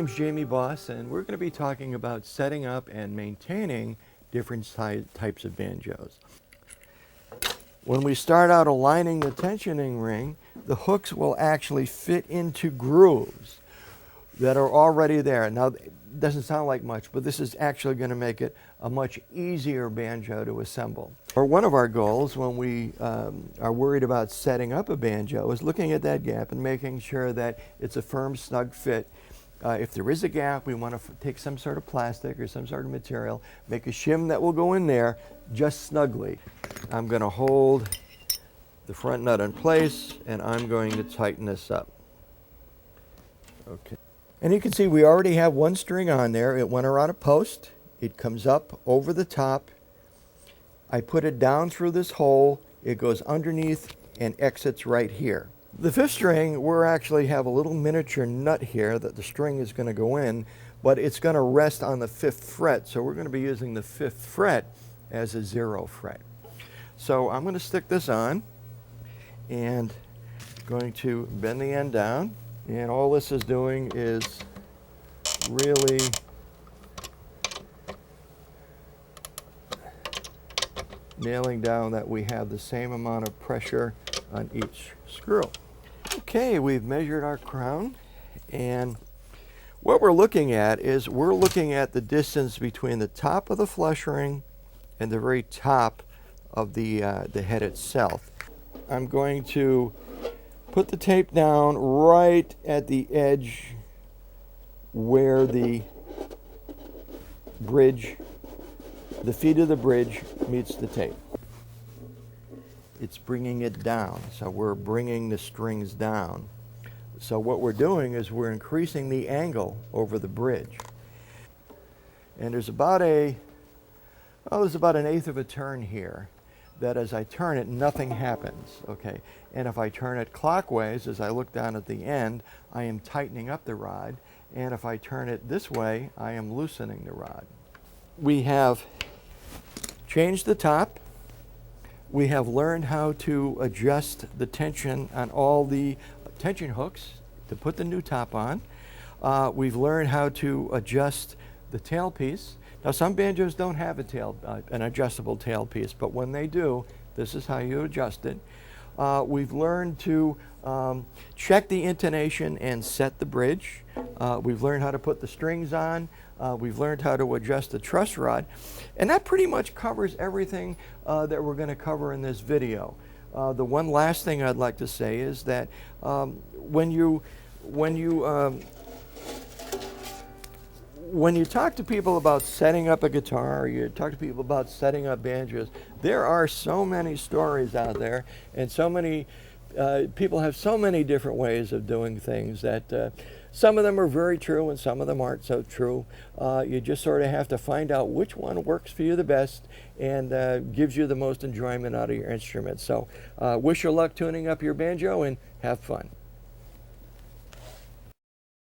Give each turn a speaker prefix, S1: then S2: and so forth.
S1: name's Jamie Boss, and we're going to be talking about setting up and maintaining different types of banjos. When we start out aligning the tensioning ring, the hooks will actually fit into grooves that are already there. Now, it doesn't sound like much, but this is actually going to make it a much easier banjo to assemble. Or one of our goals when we are worried about setting up a banjo is looking at that gap and making sure that it's a firm, snug fit. If there is a gap, we want to take some sort of plastic or some sort of material, make a shim that will go in there just snugly. I'm going to hold the front nut in place, and I'm going to tighten this up. Okay. And you can see we already have one string on there. It went around a post. It comes up over the top. I put it down through this hole. It goes underneath and exits right here. The fifth string, we actually have a little miniature nut here that the string is going to go in, but it's going to rest on the 5th fret. So we're going to be using the 5th fret as a 0 fret. So I'm going to stick this on and going to bend the end down. And all this is doing is really nailing down that we have the same amount of pressure on each screw. Okay, we've measured our crown, and what we're looking at is we're looking at the distance between the top of the flush ring and the very top of the head itself. I'm going to put the tape down right at the edge where the bridge, the feet of the bridge meets the tape. It's bringing it down, so we're bringing the strings down. So what we're doing is we're increasing the angle over the bridge. And there's about an 1/8 of a turn here, that as I turn it, nothing happens, okay? And if I turn it clockwise, as I look down at the end, I am tightening up the rod. And if I turn it this way, I am loosening the rod. We have changed the top. We have learned how to adjust the tension on all the tension hooks to put the new top on. We've learned how to adjust the tailpiece. Now, some banjos don't have an adjustable tailpiece, but when they do, this is how you adjust it. We've learned to check the intonation and set the bridge. We've learned how to put the strings on. We've learned how to adjust the truss rod. And that pretty much covers everything that we're going to cover in this video. The one last thing I'd like to say is that when you talk to people about setting up a guitar, or you talk to people about setting up banjos, there are so many stories out there, and so many people have so many different ways of doing things that some of them are very true and some of them aren't so true. You just sort of have to find out which one works for you the best and gives you the most enjoyment out of your instrument. So wish you luck tuning up your banjo and have fun.